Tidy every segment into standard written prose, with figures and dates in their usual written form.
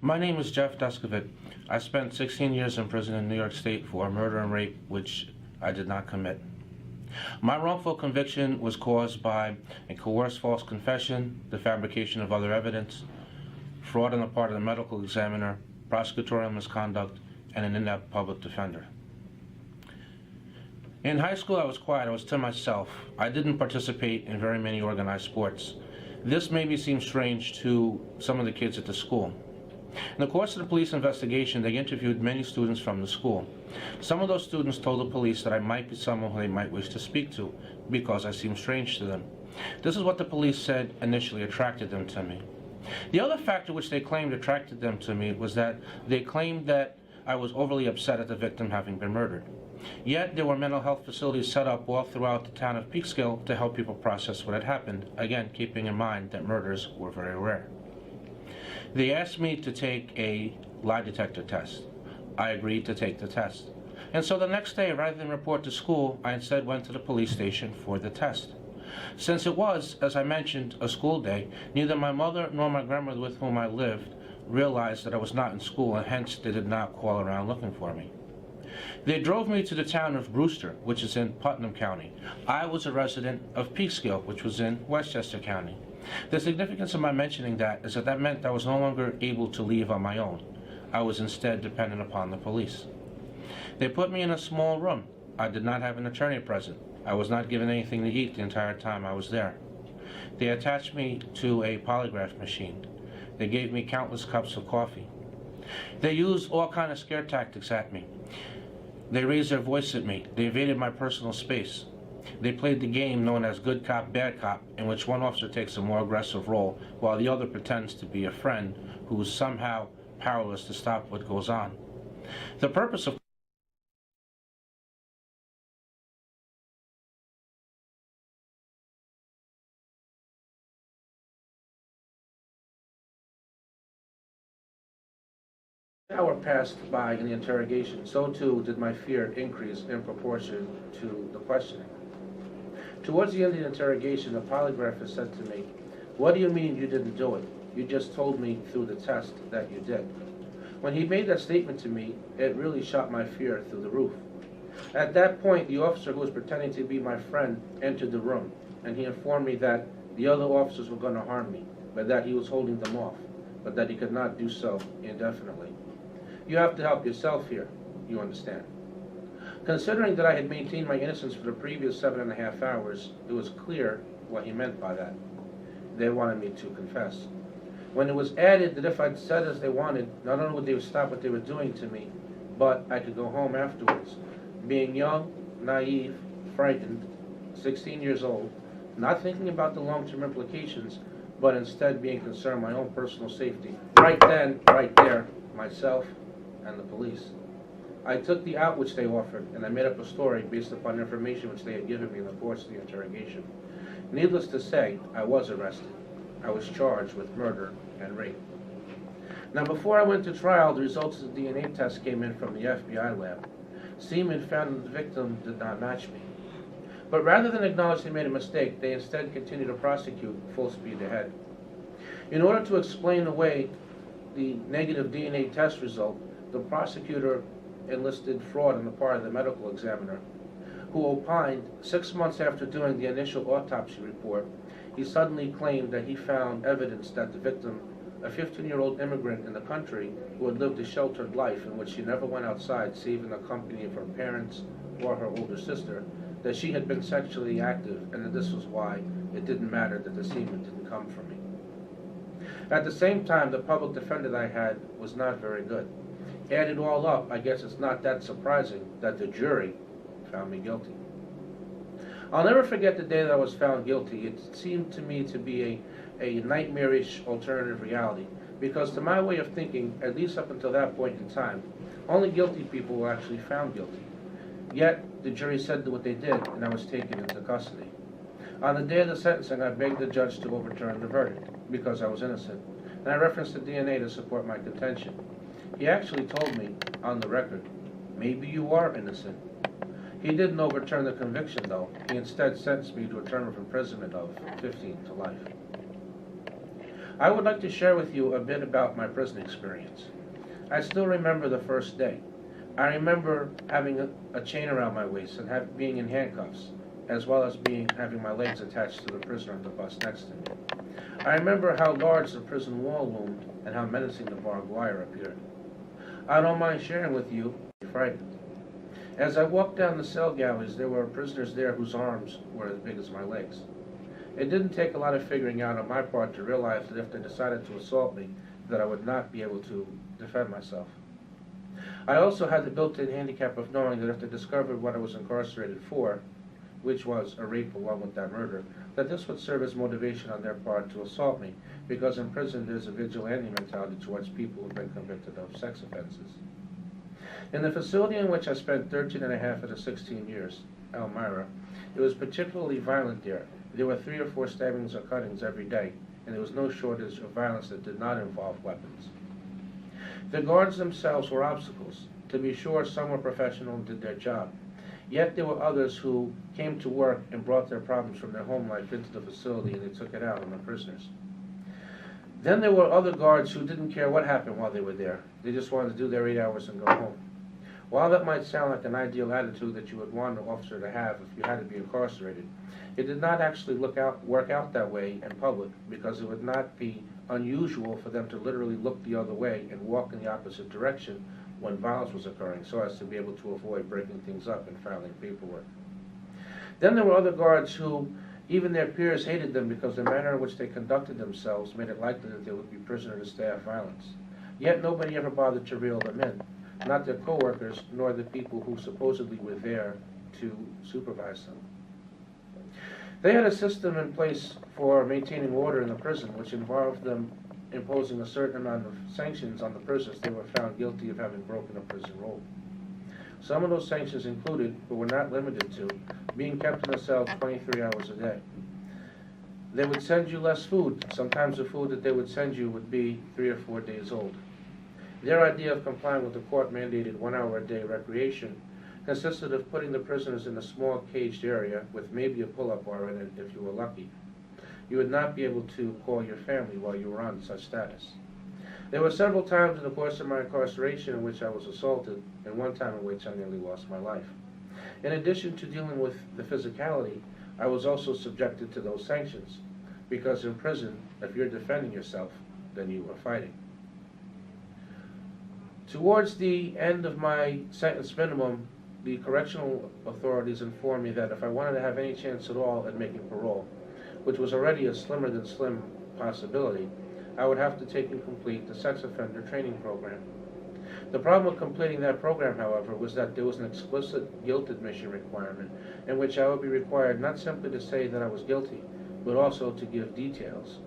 My name is Jeff Deskovic. I spent 16 years in prison in New York State for murder and rape, which I did not commit. My wrongful conviction was caused by a coerced false confession, the fabrication of other evidence, fraud on the part of the medical examiner, prosecutorial misconduct, and an inept public defender. In high school, I was quiet. I was to myself. I didn't participate in very many organized sports. This made me seem strange to some of the kids at the school. In the course of the police investigation, they interviewed many students from the school. Some of those students told the police that I might be someone who they might wish to speak to because I seemed strange to them. This is what the police said initially attracted them to me. The other factor which they claimed attracted them to me was that they claimed that I was overly upset at the victim having been murdered. Yet there were mental health facilities set up all throughout the town of Peekskill to help people process what had happened, again keeping in mind that murders were very rare. They asked me to take a lie detector test. I agreed to take the test. And so the next day, rather than report to school, I instead went to the police station for the test. Since it was, as I mentioned, a school day, neither my mother nor my grandmother with whom I lived realized that I was not in school, and hence they did not call around looking for me. They drove me to the town of Brewster, which is in Putnam County. I was a resident of Peekskill, which was in Westchester County. The significance of my mentioning that is that meant I was no longer able to leave on my own. I was instead dependent upon the police. They put me in a small room. I did not have an attorney present. I was not given anything to eat the entire time I was there. They attached me to a polygraph machine. They gave me countless cups of coffee. They used all kinds of scare tactics at me. They raised their voice at me. They invaded my personal space. They played the game known as good cop, bad cop, in which one officer takes a more aggressive role while the other pretends to be a friend who is somehow powerless to stop what goes on. The purpose of An hour passed by in the interrogation, so too did my fear increase in proportion to the questioning. Towards the end of the interrogation, the polygraphist said to me, "What do you mean you didn't do it? You just told me through the test that you did." When he made that statement to me, it really shot my fear through the roof. At that point, the officer who was pretending to be my friend entered the room, and he informed me that the other officers were going to harm me, but that he was holding them off, but that he could not do so indefinitely. You have to help yourself here, you understand. Considering that I had maintained my innocence for the previous 7.5 hours, it was clear what he meant by that. They wanted me to confess. When it was added that if I'd said as they wanted, not only would they stop what they were doing to me, but I could go home afterwards. Being young, naive, frightened, 16 years old, not thinking about the long-term implications, but instead being concerned with my own personal safety. Right then, right there, myself and the police. I took the out which they offered, and I made up a story based upon information which they had given me in the course of the interrogation. Needless to say, I was arrested. I was charged with murder and rape. Now, before I went to trial, the results of the DNA test came in from the FBI lab. Semen found that the victim did not match me. But rather than acknowledge they made a mistake, they instead continued to prosecute full speed ahead. In order to explain away the negative DNA test result, the prosecutor enlisted fraud on the part of the medical examiner, who opined 6 months after doing the initial autopsy report, he suddenly claimed that he found evidence that the victim, a 15-year-old immigrant in the country who had lived a sheltered life in which she never went outside save in the company of her parents or her older sister, that she had been sexually active, and that this was why it didn't matter that the semen didn't come from me. At the same time, the public defender that I had was not very good. Added all up, I guess it's not that surprising that the jury found me guilty. I'll never forget the day that I was found guilty. It seemed to me to be a nightmarish alternative reality, because to my way of thinking, at least up until that point in time, only guilty people were actually found guilty. Yet, the jury said what they did, and I was taken into custody. On the day of the sentencing, I begged the judge to overturn the verdict, because I was innocent, and I referenced the DNA to support my contention. He actually told me, on the record, "Maybe you are innocent." He didn't overturn the conviction, though. He instead sentenced me to a term of imprisonment of 15 to life. I would like to share with you a bit about my prison experience. I still remember the first day. I remember having a chain around my waist and being in handcuffs, as well as having my legs attached to the prisoner on the bus next to me. I remember how large the prison wall loomed and how menacing the barbed wire appeared. I don't mind sharing with you, I'm frightened. As I walked down the cell galleries, there were prisoners there whose arms were as big as my legs. It didn't take a lot of figuring out on my part to realize that if they decided to assault me, that I would not be able to defend myself. I also had the built-in handicap of knowing that if they discovered what I was incarcerated for, which was a rape along with that murder, that this would serve as motivation on their part to assault me, because in prison there's a vigilante mentality towards people who've been convicted of sex offenses. In the facility in which I spent 13 and a half of the 16 years, Elmira, it was particularly violent there. There were 3 or 4 stabbings or cuttings every day, and there was no shortage of violence that did not involve weapons. The guards themselves were obstacles. To be sure, some were professional and did their job. Yet there were others who came to work and brought their problems from their home life into the facility, and they took it out on the prisoners. Then there were other guards who didn't care what happened while they were there. They just wanted to do their 8 hours and go home. While that might sound like an ideal attitude that you would want an officer to have if you had to be incarcerated, it did not actually work out that way in public, because it would not be unusual for them to literally look the other way and walk in the opposite direction when violence was occurring, so as to be able to avoid breaking things up and filing paperwork. Then there were other guards who, even their peers hated them because the manner in which they conducted themselves made it likely that there would be prisoner-to-staff violence. Yet nobody ever bothered to reel them in, not their co-workers, nor the people who supposedly were there to supervise them. They had a system in place for maintaining order in the prison, which involved them imposing a certain amount of sanctions on the prisoners they were found guilty of having broken a prison rule. Some of those sanctions included, but were not limited to, being kept in a cell 23 hours a day. They would send you less food. Sometimes the food that they would send you would be 3 or 4 days old. Their idea of complying with the court-mandated 1 hour a day recreation consisted of putting the prisoners in a small caged area with maybe a pull-up bar in it if you were lucky. You would not be able to call your family while you were on such status. There were several times in the course of my incarceration in which I was assaulted, and one time in which I nearly lost my life. In addition to dealing with the physicality, I was also subjected to those sanctions, because in prison, if you're defending yourself, then you are fighting. Towards the end of my sentence minimum, the correctional authorities informed me that if I wanted to have any chance at all at making parole, which was already a slimmer than slim possibility, I would have to take and complete the sex offender training program. The problem with completing that program, however, was that there was an explicit guilt admission requirement in which I would be required not simply to say that I was guilty, but also to give details.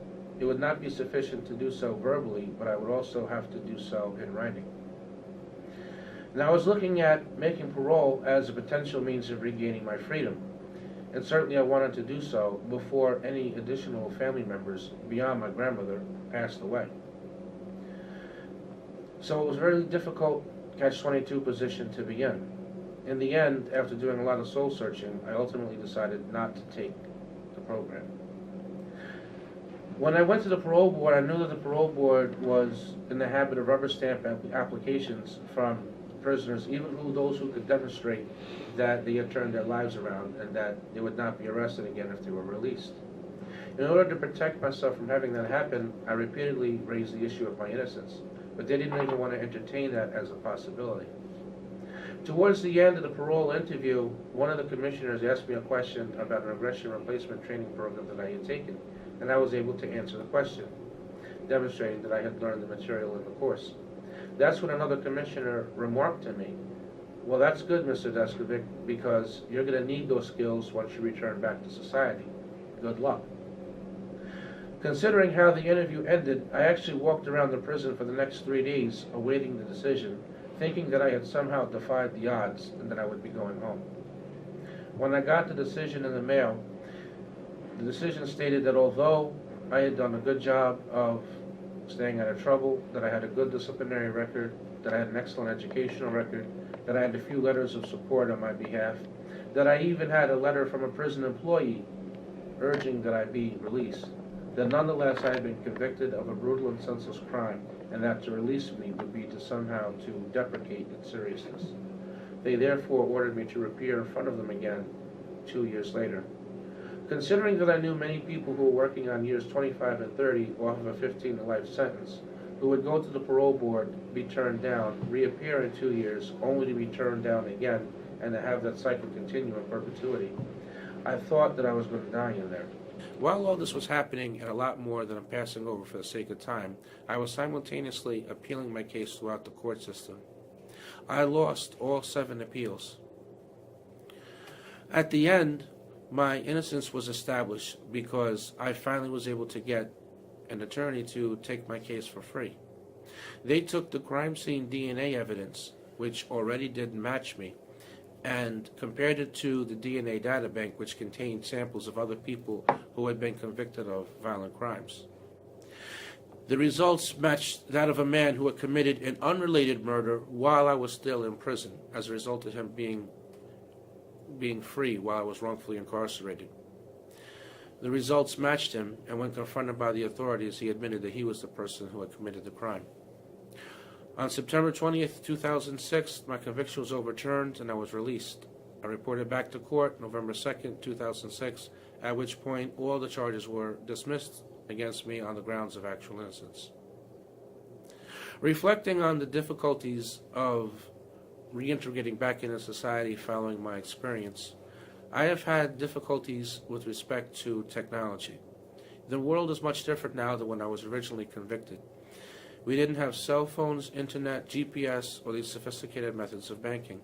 It would not be sufficient to do so verbally, but I would also have to do so in writing. And I was looking at making parole as a potential means of regaining my freedom. And certainly I wanted to do so before any additional family members beyond my grandmother passed away. So it was a very difficult catch-22 position to be in. In the end, after doing a lot of soul searching, I ultimately decided not to take the program. When I went to the parole board, I knew that the parole board was in the habit of rubber stamp applications from prisoners, even those who could demonstrate that they had turned their lives around and that they would not be arrested again if they were released. In order to protect myself from having that happen, I repeatedly raised the issue of my innocence, but they didn't even want to entertain that as a possibility. Towards the end of the parole interview, one of the commissioners asked me a question about an aggression replacement training program that I had taken, and I was able to answer the question, demonstrating that I had learned the material in the course. That's when another commissioner remarked to me, "Well, that's good, Mr. Deskovic, because you're going to need those skills once you return back to society. Good luck." Considering how the interview ended, I actually walked around the prison for the next 3 days awaiting the decision, thinking that I had somehow defied the odds and that I would be going home. When I got the decision in the mail, the decision stated that although I had done a good job of staying out of trouble, that I had a good disciplinary record, that I had an excellent educational record, that I had a few letters of support on my behalf, that I even had a letter from a prison employee urging that I be released, that nonetheless I had been convicted of a brutal and senseless crime, and that to release me would be to somehow to deprecate its seriousness. They therefore ordered me to appear in front of them again 2 years later. Considering that I knew many people who were working on years 25 and 30 off of a 15 to life sentence, who would go to the parole board, be turned down, reappear in 2 years, only to be turned down again, and to have that cycle continue in perpetuity, I thought that I was going to die in there. While all this was happening, and a lot more than I'm passing over for the sake of time, I was simultaneously appealing my case throughout the court system. I lost all 7 appeals. At the end, my innocence was established because I finally was able to get an attorney to take my case for free. They took the crime scene DNA evidence, which already didn't match me, and compared it to the DNA data bank, which contained samples of other people who had been convicted of violent crimes. The results matched that of a man who had committed an unrelated murder while I was still in prison, as a result of him being free while I was wrongfully incarcerated. The results matched him, and when confronted by the authorities, he admitted that he was the person who had committed the crime. On September 20th, 2006, my conviction was overturned and I was released. I reported back to court November 2nd, 2006, at which point all the charges were dismissed against me on the grounds of actual innocence. Reflecting on the difficulties of reintegrating back into society following my experience, I have had difficulties with respect to technology. The world is much different now than when I was originally convicted. We didn't have cell phones, internet, GPS, or these sophisticated methods of banking.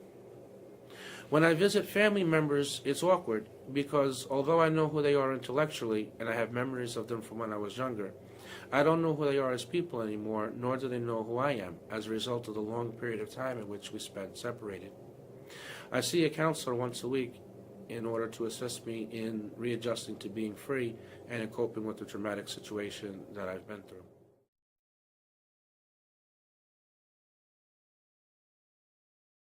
When I visit family members, it's awkward because although I know who they are intellectually and I have memories of them from when I was younger, I don't know who they are as people anymore, nor do they know who I am as a result of the long period of time in which we spent separated. I see a counselor once a week in order to assist me in readjusting to being free and in coping with the traumatic situation that I've been through.